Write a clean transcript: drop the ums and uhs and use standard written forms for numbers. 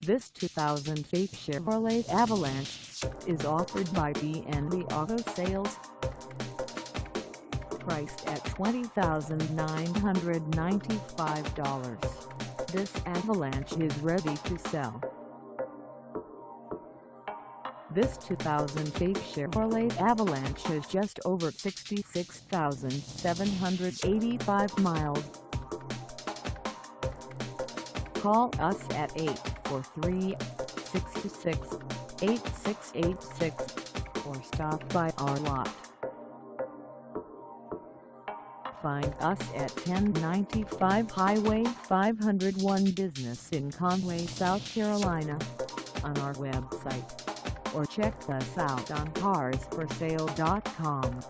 This 2008 Chevrolet Avalanche is offered by TNT Auto Sales. Priced at $20,995, this Avalanche is ready to sell. This 2008 Chevrolet Avalanche has just over 66,785 miles. Call us at 843-626-8686 or stop by our lot. Find us at 1095 Highway 501 Business in Conway, South Carolina, on our website, or check us out on carsforsale.com.